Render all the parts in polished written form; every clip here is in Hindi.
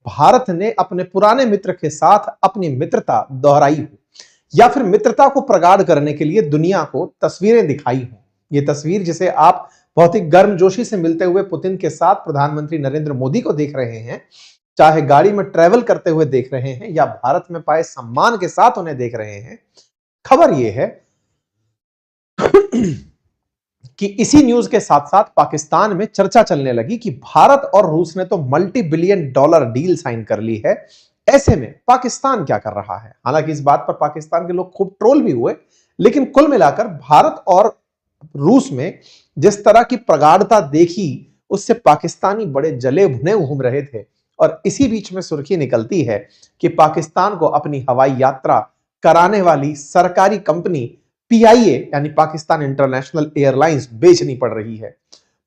भारत ने अपने पुराने मित्र के साथ अपनी मित्रता दोहराई हो, या फिर मित्रता को प्रगाढ़ करने के लिए दुनिया को तस्वीरें दिखाई हो। ये तस्वीर जिसे आप बहुत ही गर्मजोशी से मिलते हुए पुतिन के साथ प्रधानमंत्री नरेंद्र मोदी को देख रहे हैं, चाहे गाड़ी में ट्रैवल करते हुए देख रहे हैं या भारत में पाए सम्मान के साथ उन्हें देख रहे हैं, खबर यह है कि इसी न्यूज के साथ साथ पाकिस्तान में चर्चा चलने लगी कि भारत और रूस ने तो multi billion dollar deal sign कर ली है, ऐसे में पाकिस्तान क्या कर रहा है। हालांकि इस बात पर पाकिस्तान के लोग खूब ट्रोल भी हुए, लेकिन कुल मिलाकर भारत और रूस में जिस तरह की प्रगाढ़ता देखी, उससे पाकिस्तानी बड़े जले भुने घूम रहे थे। और इसी बीच में सुर्खी निकलती है कि पाकिस्तान को अपनी हवाई यात्रा कराने वाली सरकारी कंपनी पीआईए यानी पाकिस्तान इंटरनेशनल एयरलाइंस बेचनी पड़ रही है।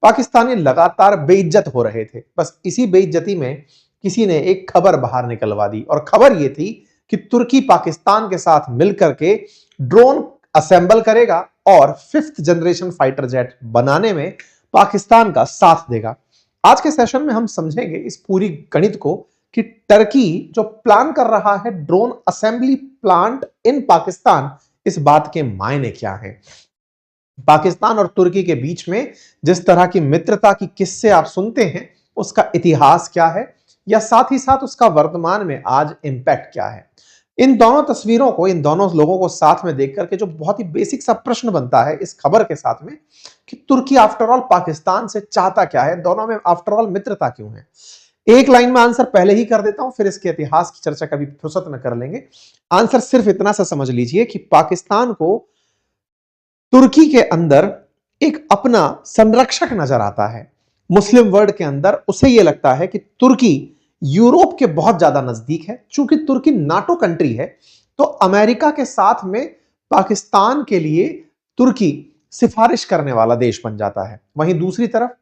पाकिस्तानी लगातार बेइज्जत हो रहे थे। बस इसी बेइज्जती में किसी ने एक खबर बाहर निकलवा दी, और खबर यह थी कि तुर्की पाकिस्तान के साथ मिलकर के ड्रोन असेंबल करेगा और 5th जनरेशन फाइटर जेट बनाने में पाकिस्तान का साथ देगा। आज के सेशन में हम समझेंगे इस पूरी गणित को कि टर्की जो प्लान कर रहा है drone assembly plant in Pakistan, इस बात के मायने क्या हैं। पाकिस्तान और तुर्की के बीच में जिस तरह की मित्रता की किस्से आप सुनते हैं, उसका इतिहास क्या है, या साथ ही साथ उसका वर्तमान में आज इंपैक्ट क्या है। इन दोनों तस्वीरों को, इन दोनों लोगों को साथ में देख करके जो बहुत ही बेसिक सा प्रश्न बनता है इस खबर के साथ में कि तुर्की आफ्टर ऑल पाकिस्तान से चाहता क्या है, दोनों में आफ्टर ऑल मित्रता क्यों है। एक लाइन में आंसर पहले ही कर देता हूं, फिर इसके इतिहास की चर्चा कभी फुर्सत में कर लेंगे। आंसर सिर्फ इतना सा समझ लीजिए कि पाकिस्तान को तुर्की के अंदर एक अपना संरक्षक नजर आता है। मुस्लिम वर्ल्ड के अंदर उसे यह लगता है कि तुर्की यूरोप के बहुत ज्यादा नजदीक है। चूंकि तुर्की नाटो कंट्री है, तो अमेरिका के साथ में पाकिस्तान के लिए तुर्की सिफारिश करने वाला देश बन जाता है। वहीं दूसरी तरफ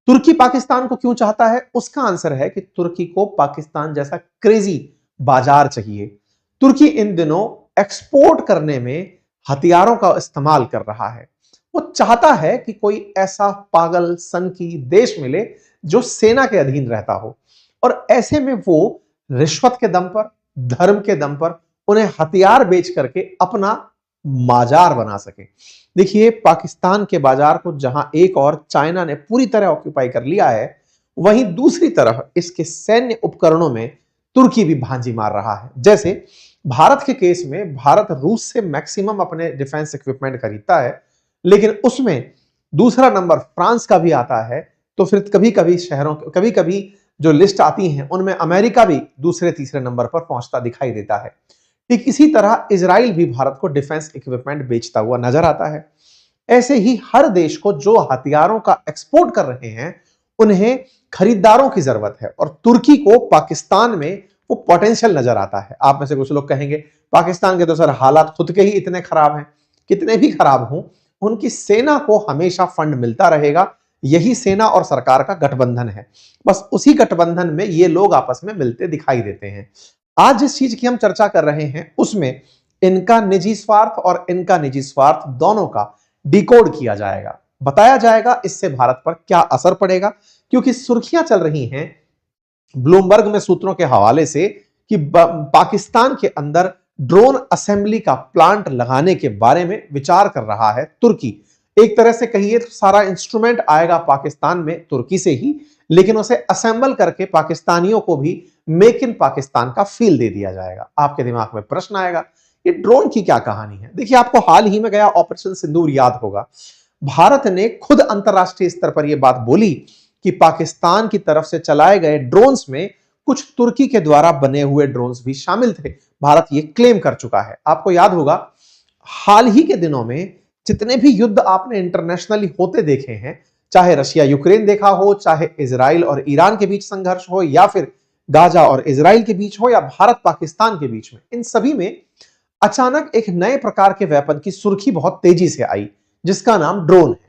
तुर्की पाकिस्तान को क्यों चाहता है, उसका आंसर है कि तुर्की को पाकिस्तान जैसा क्रेजी बाजार चाहिए। तुर्की इन दिनों एक्सपोर्ट करने में हथियारों का इस्तेमाल कर रहा है। वो चाहता है कि कोई ऐसा पागल सनकी देश मिले जो सेना के अधीन रहता हो, और ऐसे में वो रिश्वत के दम पर, धर्म के दम पर उन्हें हथियार बेच करके अपना बाजार बना सके। देखिए, पाकिस्तान के बाजार को जहां एक और चाइना ने पूरी तरह ऑक्यूपाई कर लिया है, वहीं दूसरी तरफ इसके सैन्य उपकरणों में तुर्की भी भांजी मार रहा है। जैसे भारत के केस में भारत रूस से मैक्सिमम अपने डिफेंस इक्विपमेंट खरीदता है, लेकिन उसमें दूसरा नंबर फ्रांस का भी आता है। तो फिर कभी कभी जो लिस्ट आती हैं उनमें अमेरिका भी दूसरे तीसरे नंबर पर पहुंचता दिखाई देता है। ठीक इसी तरह इजराइल भी भारत को डिफेंस इक्विपमेंट बेचता हुआ नजर आता है। ऐसे ही हर देश को जो हथियारों का एक्सपोर्ट कर रहे हैं, उन्हें खरीदारों की जरूरत है, और तुर्की को पाकिस्तान में वो पोटेंशियल नजर आता है। आप में से कुछ लोग कहेंगे पाकिस्तान के तो सर हालात खुद के ही इतने खराब हैं। कितने भी खराब हों, उनकी सेना को हमेशा फंड मिलता रहेगा। यही सेना और सरकार का गठबंधन है। बस उसी गठबंधन में ये लोग आपस में मिलते दिखाई देते हैं। आज जिस चीज की हम चर्चा कर रहे हैं, उसमें इनका निजी स्वार्थ और इनका निजी स्वार्थ दोनों का डिकोड किया जाएगा। बताया जाएगा इससे भारत पर क्या असर पड़ेगा, क्योंकि सुर्खियां चल रही हैं ब्लूमबर्ग में सूत्रों के हवाले से कि पाकिस्तान के अंदर ड्रोन असेंबली का प्लांट लगाने के बारे में विचार कर रहा है तुर्की। एक तरह से कहिए तो सारा इंस्ट्रूमेंट आएगा पाकिस्तान में तुर्की से ही, लेकिन उसे असेंबल करके पाकिस्तानियों को भी मेक इन पाकिस्तान का फील दे दिया जाएगा। आपके दिमाग में प्रश्न आएगा, ये ड्रोन की क्या कहानी है। देखिए, आपको हाल ही में गया ऑपरेशन सिंदूर याद होगा। भारत ने खुद अंतरराष्ट्रीय स्तर पर यह बात बोली कि पाकिस्तान की तरफ से चलाए गए ड्रोन्स में कुछ तुर्की के द्वारा बने हुए ड्रोन्स भी शामिल थे। भारत ये क्लेम कर चुका है। आपको याद होगा हाल ही के दिनों में जितने भी युद्ध आपने इंटरनेशनली होते देखे हैं, चाहे रशिया यूक्रेन देखा हो, चाहे इजराइल और ईरान के बीच संघर्ष हो, या फिर गाजा और इजराइल के बीच हो, या भारत पाकिस्तान के बीच में, इन सभी में अचानक एक नए प्रकार के वेपन की सुर्खी बहुत तेजी से आई, जिसका नाम ड्रोन है।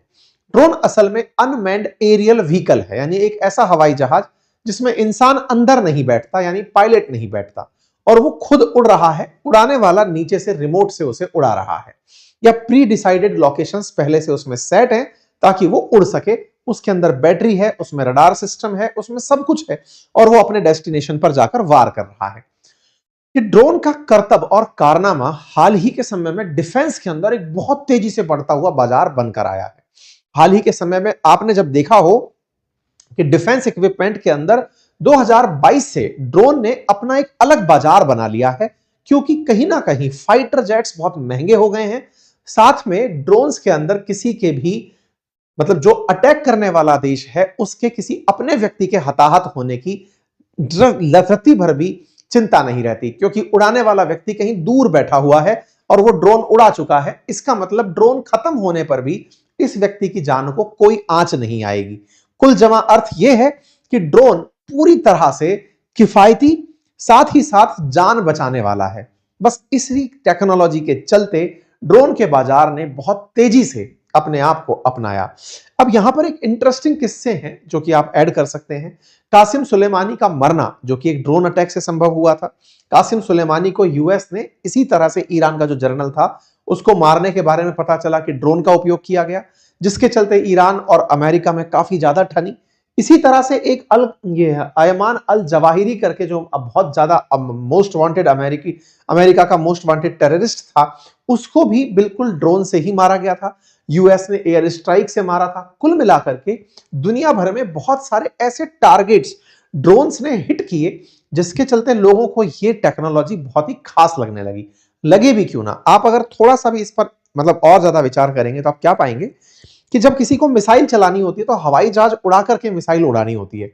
ड्रोन असल में अनमैन्ड एरियल व्हीकल है, यानी एक ऐसा हवाई जहाज जिसमें इंसान अंदर नहीं बैठता, यानी पायलट नहीं बैठता, और वो खुद उड़ रहा है। उड़ाने वाला नीचे से रिमोट से उसे उड़ा रहा है, या प्री डिसाइडेड लोकेशंस पहले से उसमें सेट हैं ताकि वो उड़ सके, उसके अंदर बैटरी है, उसमें रडार सिस्टम है, उसमें सब कुछ है और वो अपने डेस्टिनेशन पर जाकर वार कर रहा है। ये ड्रोन का करतब और कारनामा हाल ही के समय में डिफेंस के अंदर एक बहुत तेजी से बढ़ता हुआ बाजार बनकर आया है। हाल ही के समय में आपने जब देखा हो कि डिफेंस इक्विपमेंट के अंदर 2022 से ड्रोन ने अपना एक अलग बाजार बना लिया है, क्योंकि कहीं ना कहीं फाइटर जेट्स बहुत महंगे हो गए हैं। साथ में ड्रोन्स के अंदर किसी के भी मतलब जो अटैक करने वाला देश है उसके किसी अपने व्यक्ति के हताहत होने की रत्ती भर भी चिंता नहीं रहती, क्योंकि उड़ाने वाला व्यक्ति कहीं दूर बैठा हुआ है और वो ड्रोन उड़ा चुका है। इसका मतलब ड्रोन खत्म होने पर भी इस व्यक्ति की जान को कोई आंच नहीं आएगी। कुल जमा अर्थ यह है कि ड्रोन पूरी तरह से किफायती साथ ही साथ जान बचाने वाला है। बस इसी टेक्नोलॉजी के चलते ड्रोन के बाजार ने बहुत तेजी से अपने आप को अपनाया। अब यहां पर एक इंटरेस्टिंग किस्से हैं जो कि आप ऐड कर सकते हैं। कासिम सुलेमानी का मरना जो कि एक ड्रोन अटैक से संभव हुआ था। कासिम सुलेमानी को यूएस ने इसी तरह से ईरान का जो जनरल था उसको मारने के बारे में पता चला कि ड्रोन का उपयोग किया गया, जिसके चलते ईरान और अमेरिका में काफी ज्यादा ठनी। इसी तरह से एक अयमान अल जवाहिरी करके जो अब बहुत ज्यादा मोस्ट वांटेड अमेरिका का मोस्ट वांटेड टेररिस्ट था, उसको भी बिल्कुल ड्रोन से ही मारा गया था। यूएस ने एयर स्ट्राइक से मारा था। कुल मिलाकर के दुनिया भर में बहुत सारे ऐसे टारगेट्स ड्रोन्स ने हिट किए, जिसके चलते लोगों को यह टेक्नोलॉजी बहुत ही खास लगने लगी। लगे भी क्यों ना, आप अगर थोड़ा सा भी इस पर मतलब और ज्यादा विचार करेंगे तो आप क्या पाएंगे कि जब किसी को मिसाइल चलानी होती है तो हवाई जहाज उड़ा करके मिसाइल उड़ानी होती है।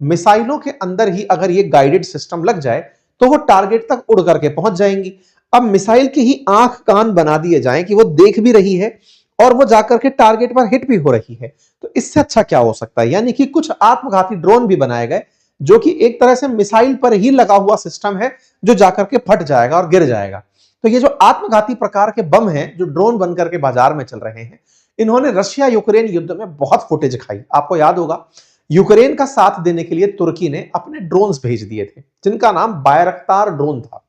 मिसाइलों के अंदर ही अगर ये गाइडेड सिस्टम लग जाए तो वो टारगेट तक उड़ करके पहुंच जाएंगी। अब मिसाइल की ही आंख कान बना दिए जाएं कि वो देख भी रही है और वो जाकर के टारगेट पर हिट भी हो रही है, तो इससे अच्छा क्या हो सकता है। यानी कि कुछ आत्मघाती ड्रोन भी बनाए गए जो कि एक तरह से मिसाइल पर ही लगा हुआ सिस्टम है जो जाकर के फट जाएगा और गिर जाएगा। तो ये जो आत्मघाती प्रकार के बम हैं जो ड्रोन बनकर के बाजार में चल रहे हैं, इन्होंने रशिया यूक्रेन युद्ध में बहुत फुटेज खाई। आपको याद होगा यूक्रेन का साथ देने के लिए तुर्की ने अपने ड्रोन्स भेज दिए थे जिनका नाम बायरक्तार ड्रोन था।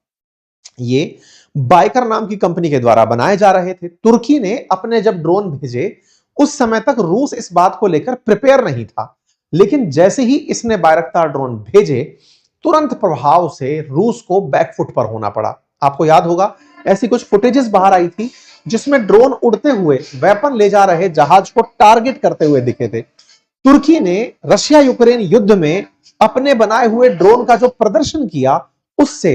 ये बाइकर नाम की कंपनी के द्वारा बनाए जा रहे थे। तुर्की ने अपने जब ड्रोन भेजे उस समय तक रूस इस बात को लेकर प्रिपेयर नहीं था, लेकिन जैसे ही इसने बायरक्तार ड्रोन भेजे तुरंत प्रभाव से रूस को बैकफुट पर होना पड़ा। आपको याद होगा ऐसी कुछ फुटेजेस बाहर आई थी जिसमें ड्रोन उड़ते हुए वेपन ले जा रहे जहाज को टारगेट करते हुए दिखे थे। तुर्की ने रशिया यूक्रेन युद्ध में अपने बनाए हुए ड्रोन का जो प्रदर्शन किया उससे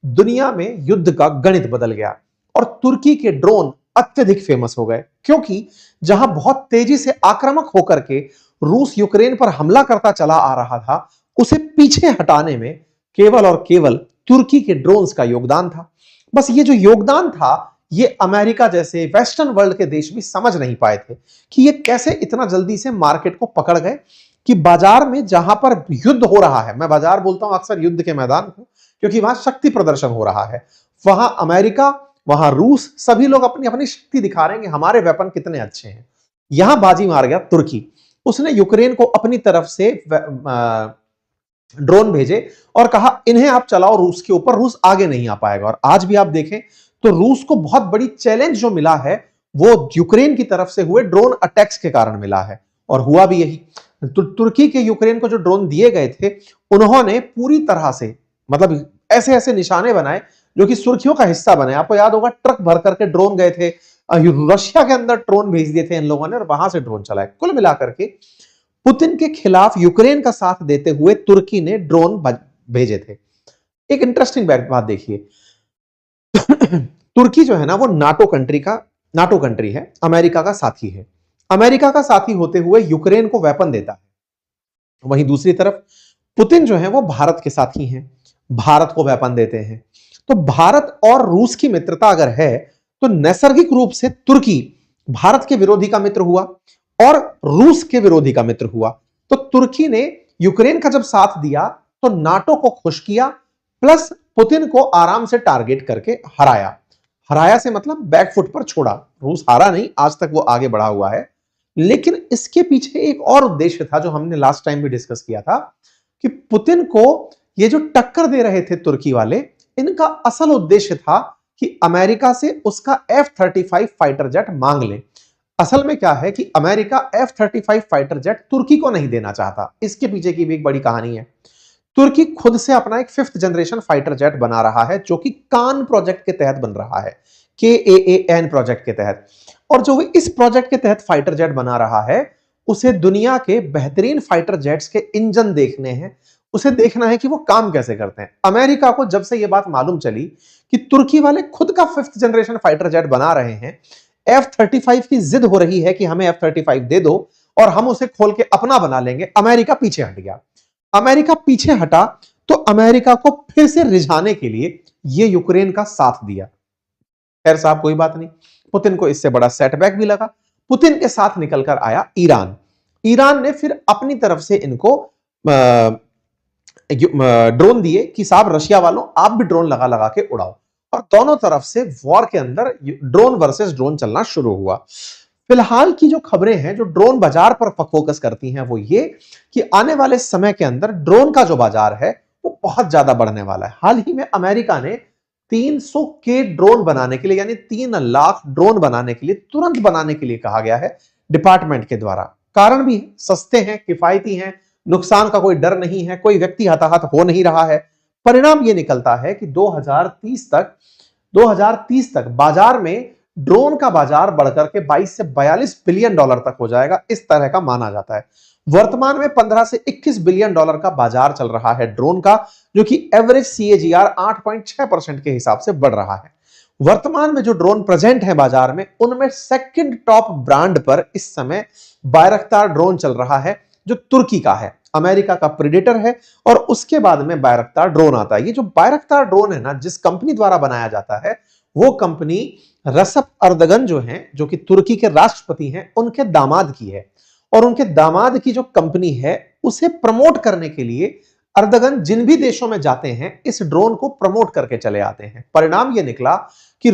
दुनिया में युद्ध का गणित बदल गया और तुर्की के ड्रोन अत्यधिक फेमस हो गए, क्योंकि जहां बहुत तेजी से आक्रामक होकर के रूस यूक्रेन पर हमला करता चला आ रहा था उसे पीछे हटाने में केवल और केवल तुर्की के ड्रोन्स का योगदान था। बस ये जो योगदान था ये अमेरिका जैसे वेस्टर्न वर्ल्ड के देश भी समझ नहीं पाए थे कि ये कैसे इतना जल्दी से मार्केट को पकड़ गए कि बाजार में जहां पर युद्ध हो रहा है, मैं बाजार बोलता हूं अक्सर युद्ध के मैदान को क्योंकि वहां शक्ति प्रदर्शन हो रहा है, वहां अमेरिका वहां रूस सभी लोग अपनी अपनी शक्ति दिखा रहे हैं कि हमारे वेपन कितने अच्छे हैं। यहां बाजी मार गया तुर्की। उसने यूक्रेन को अपनी तरफ से ड्रोन भेजे और कहा इन्हें आप चलाओ रूस के ऊपर, रूस आगे नहीं आ पाएगा। और आज भी आप देखें तो रूस को बहुत बड़ी चैलेंज जो मिला है वो यूक्रेन की तरफ से हुए ड्रोन अटैक्स के कारण मिला है और हुआ भी यही। तुर्की के यूक्रेन को जो ड्रोन दिए गए थे उन्होंने पूरी तरह से मतलब ऐसे ऐसे निशाने बनाए जो कि सुर्खियों का हिस्सा बने। आपको याद होगा ट्रक भर करके ड्रोन गए थे, रशिया के अंदर ड्रोन भेज दिए थे इन लोगों ने और वहां से ड्रोन चलाए। कुल मिलाकर के पुतिन के खिलाफ यूक्रेन का साथ देते हुए तुर्की ने ड्रोन भेजे थे। एक इंटरेस्टिंग बात देखिए, तुर्की जो है ना वो नाटो कंट्री है, अमेरिका का साथी है। अमेरिका का साथी होते हुए यूक्रेन को वेपन देता है। वहीं दूसरी तरफ पुतिन जो है वो भारत के साथी हैं, भारत को वेपन देते हैं। तो भारत और रूस की मित्रता अगर है तो नैसर्गिक रूप से तुर्की भारत के विरोधी का मित्र हुआ और रूस के विरोधी का मित्र हुआ। तो तुर्की ने यूक्रेन का जब साथ दिया तो नाटो को खुश किया, प्लस पुतिन को आराम से टारगेट करके हराया से मतलब बैकफुट पर छोड़ा। रूस हारा नहीं, आज तक वो आगे बढ़ा हुआ है। लेकिन इसके पीछे एक और उद्देश्य था जो हमने लास्ट टाइम भी डिस्कस किया था कि पुतिन को ये जो टक्कर दे रहे थे तुर्की वाले, इनका असल उद्देश्य था कि अमेरिका से उसका F-35 फाइटर जेट मांग ले। असल में क्या है कि अमेरिका F-35 फाइटर जेट तुर्की को नहीं देना चाहता। इसके पीछे की भी एक बड़ी कहानी है। तुर्की खुद से अपना एक 5th जनरेशन फाइटर जेट बना रहा है, जो कि कान प्रोजेक्ट के तहत बन रहा है, KAAN प्रोजेक्ट के तहत। और जो इस प्रोजेक्ट के तहत फाइटर जेट बना रहा है, उसे दुनिया के बेहतरीन फाइटर जेट्स के इंजन देखने हैं, उसे देखना है कि वो काम कैसे करते हैं। अमेरिका को जब से ये बात मालूम चली कि तुर्की वाले खुद का 5th जनरेशन फाइटर जेट बना रहे हैं, F-35 की जिद हो रही है कि हमें F-35 दे दो और हम उसे खोल के अपना बना लेंगे, अमेरिका पीछे हट गया। अमेरिका पीछे हटा तो अमेरिका को फिर से रिझाने के लिए यह यूक्रेन का साथ दिया। खैर साहब कोई बात नहीं, पुतिन को इससे बड़ा सेटबैक भी लगा। पुतिन के साथ निकलकर आया ईरान। ईरान ने फिर अपनी तरफ से इनको ड्रोन दिए कि साहब रशिया वालों आप भी ड्रोन लगा लगा के उड़ाओ, और दोनों तरफ से वॉर के अंदर ड्रोन वर्सेस ड्रोन चलना शुरू हुआ। फिलहाल की जो खबरें हैं जो ड्रोन बाजार पर फोकस करती हैं वो ये कि आने वाले समय के अंदर ड्रोन का जो बाजार है वो बहुत ज्यादा बढ़ने वाला है। हाल ही में अमेरिका ने 300 के ड्रोन बनाने के लिए, यानी 3 लाख ड्रोन बनाने के लिए, तुरंत बनाने के लिए कहा गया है डिपार्टमेंट के द्वारा। कारण भी है, सस्ते हैं, किफायती हैं, नुकसान का कोई डर नहीं है, कोई व्यक्ति हताहत हो नहीं रहा है। परिणाम यह निकलता है कि 2030 तक बाजार में ड्रोन का बाजार बढ़कर के 22 से 42 बिलियन डॉलर तक हो जाएगा, इस तरह का माना जाता है। वर्तमान में 15 से 21 बिलियन डॉलर का बाजार चल रहा है ड्रोन का, जो कि एवरेज CAGR 8.6% के हिसाब से बढ़ रहा है। वर्तमान में जो ड्रोन प्रेजेंट है बाजार में, उनमें सेकंड टॉप ब्रांड पर इस समय बायरक्तार ड्रोन चल रहा है, जो तुर्की का है, अमेरिका का प्रेडेटर है, और उसके बाद में बायरक्तार ड्रोन आता है। ये जो बायरक्तार ड्रोन है ना, जिस कंपनी द्वारा बनाया जाता है, वो कंपनी रसप अर्दगन जो हैं, जो कि तुर्की के राष्ट्रपति हैं, उनके दामाद की है। और उनके दामाद की जो कंपनी है उसे प्रमोट करने के लिए अर्दगन जिन भी देशों में जाते हैं इस ड्रोन को प्रमोट करके चले आते हैं। परिणाम यह निकला कि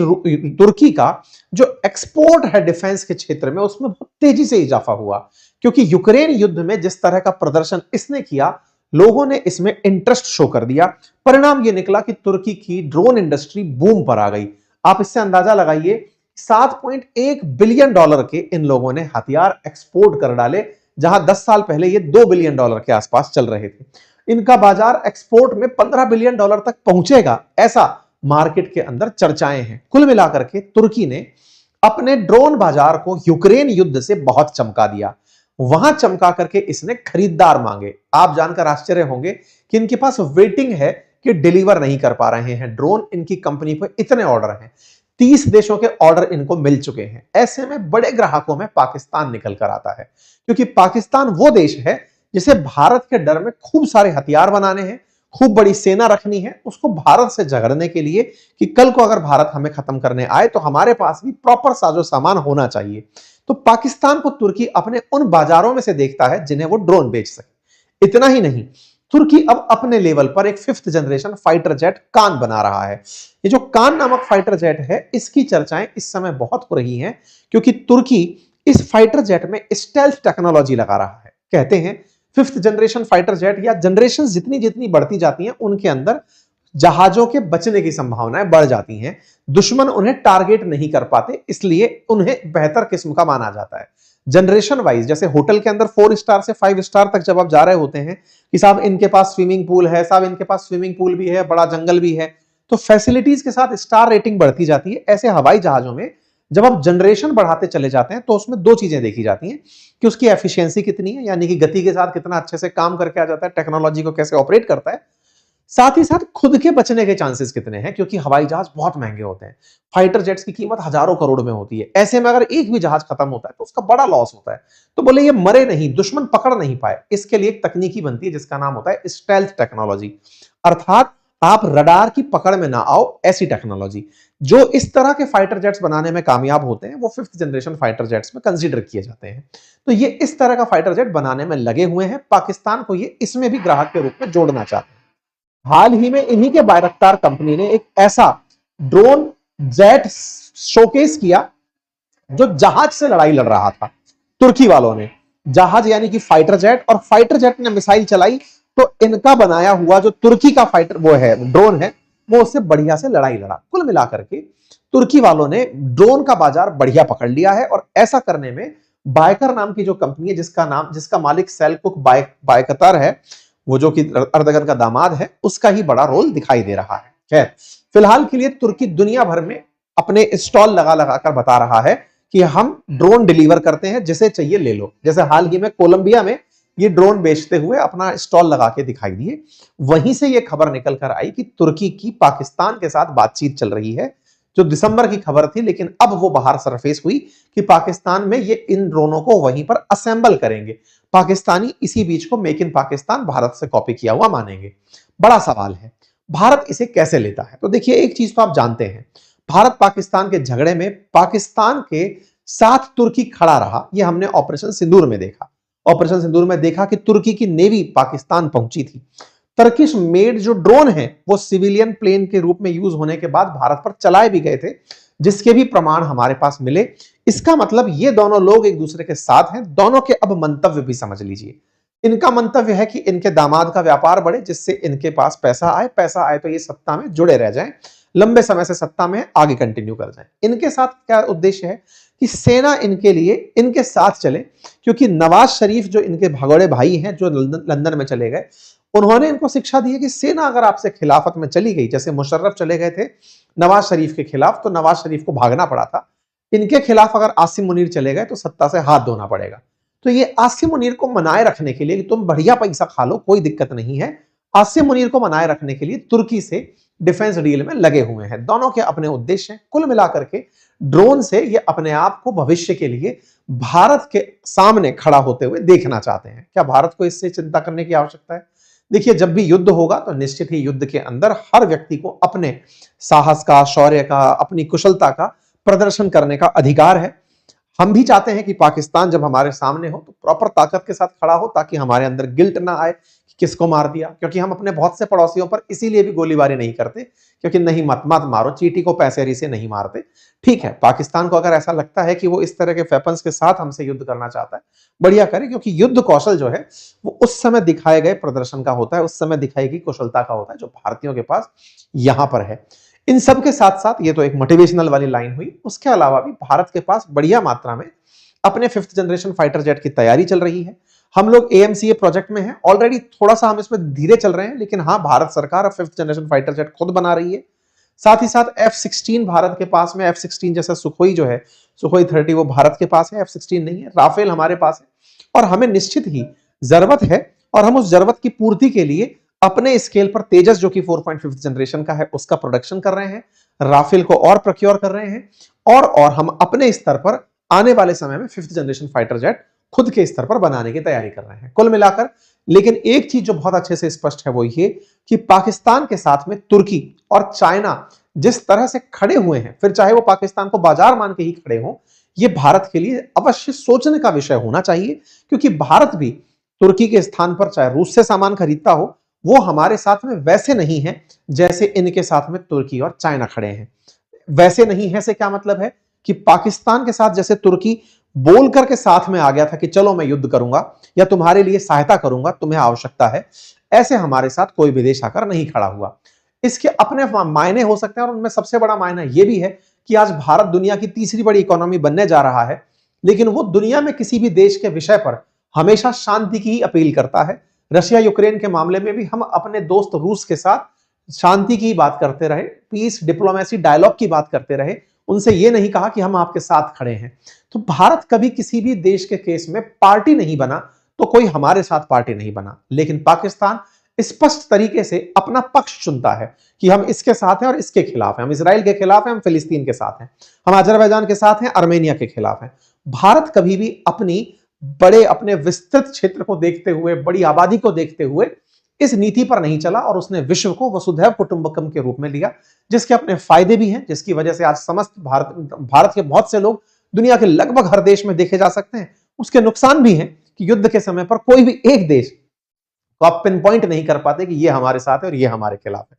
तुर्की का जो एक्सपोर्ट है डिफेंस के क्षेत्र में, उसमें बहुत तेजी से इजाफा हुआ, क्योंकि यूक्रेन युद्ध में जिस तरह का प्रदर्शन इसने किया, लोगों ने इसमें इंटरेस्ट शो कर दिया। परिणाम यह निकला कि तुर्की की ड्रोन इंडस्ट्री बूम पर आ गई। आप इससे अंदाजा लगाइए, 7.1 बिलियन डॉलर के इन लोगों ने हथियार एक्सपोर्ट कर डाले, जहां 10 साल पहले ये 2 बिलियन डॉलर के आसपास चल रहे थे। इनका बाजार एक्सपोर्ट में 15 बिलियन डॉलर तक पहुंचेगा, ऐसा मार्केट के अंदर चर्चाएं हैं। कुल मिलाकर के तुर्की ने अपने ड्रोन बाजार को यूक्रेन युद्ध से बहुत चमका दिया। वहां चमका करके इसने खरीदार मांगे। आप जानकर आश्चर्य होंगे कि इनके पास वेटिंग है कि डिलीवर नहीं कर पा रहे हैं ड्रोन। इनकी कंपनी पर इतने ऑर्डर हैं, 30 देशों के ऑर्डर इनको मिल चुके हैं। ऐसे में बड़े ग्राहकों में पाकिस्तान निकल कर आता है, क्योंकि पाकिस्तान वो देश है जिसे भारत के डर में खूब सारे हथियार बनाने हैं, खूब बड़ी सेना रखनी है, उसको भारत से झगड़ने के लिए कि कल को अगर भारत हमें खत्म करने आए तो हमारे पास भी प्रॉपर साजो सामान होना चाहिए। तो पाकिस्तान को तुर्की अपने उन बाजारों में से देखता है जिन्हें वो ड्रोन बेच सके। इतना ही नहीं, तुर्की अब अपने लेवल पर एक 5th जनरेशन फाइटर जेट कान बना रहा है। ये जो कान नामक फाइटर जेट है, इसकी चर्चाएं इस समय बहुत हो रही हैं, क्योंकि तुर्की इस फाइटर जेट में स्टेल्थ टेक्नोलॉजी लगा रहा है। कहते हैं 5th जनरेशन फाइटर जेट या जनरेशन जितनी जितनी बढ़ती जाती हैं, उनके अंदर जहाजों के बचने की संभावनाएं बढ़ जाती हैं। दुश्मन उन्हें टारगेट नहीं कर पाते, इसलिए उन्हें बेहतर किस्म का माना जाता है। जनरेशन वाइज, जैसे होटल के अंदर 4 स्टार से 5 स्टार तक जब आप जा रहे होते हैं कि साहब इनके पास स्विमिंग पूल है, साहब इनके पास स्विमिंग पूल भी है, बड़ा जंगल भी है, तो फैसिलिटीज के साथ स्टार रेटिंग बढ़ती जाती है। ऐसे हवाई जहाजों में जब आप जनरेशन बढ़ाते चले जाते हैं तो उसमें 2 चीजें देखी जाती हैं कि उसकी एफिशिएंसी कितनी है, यानी कि गति के साथ कितना अच्छे से काम करके आ जाता है, टेक्नोलॉजी को कैसे ऑपरेट करता है, साथ ही साथ खुद के बचने के चांसेस कितने हैं, क्योंकि हवाई जहाज बहुत महंगे होते हैं। फाइटर जेट्स की कीमत हजारों करोड़ में होती है। ऐसे में अगर एक भी जहाज खत्म होता है तो उसका बड़ा लॉस होता है। तो बोले ये मरे नहीं, दुश्मन पकड़ नहीं पाए, इसके लिए एक तकनीकी बनती है जिसका नाम होता है स्टेल्थ टेक्नोलॉजी, अर्थात आप रडार की पकड़ में ना आओ, ऐसी टेक्नोलॉजी। जो इस तरह के फाइटर जेट्स बनाने में कामयाब होते हैं वो 5th जनरेशन फाइटर जेट्स में कंसीडर किए जाते हैं। तो ये इस तरह का फाइटर जेट बनाने में लगे हुए हैं। पाकिस्तान को ये इसमें भी ग्राहक के रूप में जोड़ना चाहते हैं। हाल ही में इन्हीं के बायरक्तार कंपनी ने एक ऐसा ड्रोन जेट शोकेस किया जो जहाज से लड़ाई लड़ रहा था। तुर्की वालों ने जहाज यानी कि फाइटर जेट, और फाइटर जेट ने मिसाइल चलाई, तो इनका बनाया हुआ जो तुर्की का फाइटर वो है ड्रोन है, वो उससे बढ़िया से लड़ाई लड़ा। कुल मिलाकर के तुर्की वालों ने ड्रोन का बाजार बढ़िया पकड़ लिया है और ऐसा करने में बायकर नाम की जो कंपनी है, जिसका मालिक सेल्कुक बायकतार है, वो जो कि अर्दगन का दामाद है, उसका ही बड़ा रोल दिखाई दे रहा है। खैर, फिलहाल के लिए तुर्की दुनिया भर में अपने स्टॉल लगा लगा कर बता रहा है कि हम ड्रोन डिलीवर करते हैं, जिसे चाहिए ले लो। जैसे हाल ही में कोलंबिया में ये ड्रोन बेचते हुए अपना स्टॉल लगा के दिखाई दिए। वहीं से ये खबर निकल कर आई कि तुर्की की पाकिस्तान के साथ बातचीत चल रही है, जो दिसंबर की खबर थी, लेकिन अब वो बाहर सरफेस हुई कि पाकिस्तान में ये इन ड्रोनों को वहीं पर असेंबल करेंगे। पाकिस्तानी इसी बीच को मेक इन पाकिस्तान भारत से कॉपी किया हुआ मानेंगे। बड़ा सवाल है, भारत इसे कैसे लेता है? तो देखिए, एक चीज तो आप जानते हैं, भारत पाकिस्तान के झगड़े में पाकिस्तान के साथ तुर्की खड़ा रहा। ये हमने ऑपरेशन सिंदूर में देखा। ऑपरेशन सिंदूर में देखा कि तुर्की की नेवी पाकिस्तान पहुंची थी। टर्किश मेड जो ड्रोन है वो सिविलियन प्लेन के रूप में यूज होने के बाद भारत पर चलाए भी गए थे, जिसके भी प्रमाण हमारे पास मिले। इसका मतलब ये दोनों लोग एक दूसरे के साथ हैं। दोनों के अब मंतव्य भी समझ लीजिए। इनका मंतव्य है कि इनके दामाद का व्यापार बढ़े, जिससे इनके पास पैसा आए। पैसा आए तो ये सत्ता में जुड़े रह जाएं, लंबे समय से सत्ता में आगे कंटिन्यू कर जाएं। इनके साथ क्या उद्देश्य है कि सेना इनके लिए इनके साथ चले, क्योंकि नवाज शरीफ जो इनके भगोड़े भाई हैं, जो लंदन में चले गए, उन्होंने इनको शिक्षा दी है कि सेना अगर आपसे खिलाफत में चली गई, जैसे मुशर्रफ चले गए थे नवाज शरीफ के खिलाफ, तो नवाज शरीफ को भागना पड़ा था। इनके खिलाफ अगर आसिम मुनीर चले गए तो सत्ता से हाथ धोना पड़ेगा। तो ये आसिम मुनीर को मनाए रखने के लिए कि तुम बढ़िया पैसा खा लो, कोई दिक्कत नहीं है, आसिम मुनीर को मनाए रखने के लिए तुर्की से डिफेंस डील में लगे हुए हैं। दोनों के अपने उद्देश्य हैं। कुल मिलाकर के ड्रोन से ये अपने आप को भविष्य के लिए भारत के सामने खड़ा होते हुए देखना चाहते हैं। क्या भारत को इससे चिंता करने की आवश्यकता है? देखिए, जब भी युद्ध होगा तो निश्चित ही युद्ध के अंदर हर व्यक्ति को अपने साहस का, शौर्य का, अपनी कुशलता का प्रदर्शन करने का अधिकार है। हम भी चाहते हैं कि पाकिस्तान जब हमारे सामने हो तो प्रॉपर ताकत के साथ खड़ा हो, ताकि हमारे अंदर गिल्ट ना आए कि किसको मार दिया। क्योंकि हम अपने बहुत से पड़ोसियों पर इसीलिए भी गोलीबारी नहीं करते, क्योंकि नहीं, मत मारो, चींटी को पैसेरी से नहीं मारते। ठीक है, पाकिस्तान को अगर ऐसा लगता है कि वो इस तरह के वेपन्स के साथ हमसे युद्ध करना चाहता है, बढ़िया करे, क्योंकि युद्ध कौशल जो है वो उस समय दिखाए गए प्रदर्शन का होता है, उस समय दिखाई गई कुशलता का होता है, जो भारतीयों के पास यहां पर है। इन सब के साथ साथ ये तो एक मोटिवेशनल वाली लाइन हुई, उसके अलावा भी भारत के पास बढ़िया मात्रा में अपने 5th जनरेशन फाइटर जेट की तैयारी चल रही है। हम लोग AMCA प्रोजेक्ट में हैं ऑलरेडी। थोड़ा सा हम इसमें धीरे चल रहे हैं, लेकिन हाँ, भारत सरकार अब 5th जनरेशन फाइटर जेट खुद बना रही है। साथ ही साथ F-16 भारत के पास में, F-16 जैसा सुखोई जो है, सुखोई 30 वो भारत के पास है, F-16 नहीं है। राफेल हमारे पास है और हमें निश्चित ही जरूरत है, और हम उस जरूरत की पूर्ति के लिए अपने स्केल पर तेजस जो कि 4.5 जनरेशन का है उसका प्रोडक्शन कर रहे हैं, राफेल को और प्रोक्योर कर रहे हैं, और हम अपने स्तर पर आने वाले समय में 5th जनरेशन फाइटर जेट खुद के स्तर पर बनाने की तैयारी कर रहे हैं। कुल मिलाकर, लेकिन एक चीज जो बहुत अच्छे से स्पष्ट है वो ये कि पाकिस्तान के साथ में तुर्की और चाइना जिस तरह से खड़े हुए हैं, फिर चाहे वो पाकिस्तान को बाजार मान के ही खड़े हों, ये भारत के लिए अवश्य सोचने का विषय होना चाहिए। क्योंकि भारत भी तुर्की के स्थान पर चाहे रूस से सामान खरीदता हो, वो हमारे साथ में वैसे नहीं है जैसे इनके साथ में तुर्की और चाइना खड़े हैं। वैसे नहीं है से क्या मतलब है कि पाकिस्तान के साथ जैसे तुर्की बोल करके साथ में आ गया था कि चलो मैं युद्ध करूंगा या तुम्हारे लिए सहायता करूंगा, तुम्हें आवश्यकता है, ऐसे हमारे साथ कोई विदेश आकर नहीं खड़ा हुआ। इसके अपने मायने हो सकते हैं, और उनमें सबसे बड़ा मायना यह भी है कि आज भारत दुनिया की तीसरी बड़ी इकोनॉमी बनने जा रहा है, लेकिन वो दुनिया में किसी भी देश के विषय पर हमेशा शांति की ही अपील करता है। रशिया यूक्रेन के मामले में भी हम अपने दोस्त रूस के साथ शांति की बात करते रहे, पीस डिप्लोमेसी डायलॉग की बात करते रहे, उनसे यह नहीं कहा कि हम आपके साथ खड़े हैं। तो भारत कभी किसी भी देश के केस में पार्टी नहीं बना, तो कोई हमारे साथ पार्टी नहीं बना। लेकिन पाकिस्तान स्पष्ट तरीके से अपना पक्ष चुनता है कि हम इसके साथ हैं और इसके खिलाफ हैं, हम इसराइल के खिलाफ हैं, हम फिलिस्तीन के साथ हैं, हम अजरबैजान के साथ हैं, आर्मेनिया के खिलाफ हैं। भारत कभी भी अपने विस्तृत क्षेत्र को देखते हुए, बड़ी आबादी को देखते हुए इस नीति पर नहीं चला, और उसने विश्व को वसुधैव कुटुंबकम के रूप में लिया, जिसके अपने फायदे भी हैं, जिसकी वजह से आज समस्त भारत के बहुत से लोग दुनिया के लगभग हर देश में देखे जा सकते हैं। उसके नुकसान भी हैं कि युद्ध के समय पर कोई भी एक देश को आप पिन पॉइंट नहीं कर पाते कि ये हमारे साथ है और ये हमारे खिलाफ है।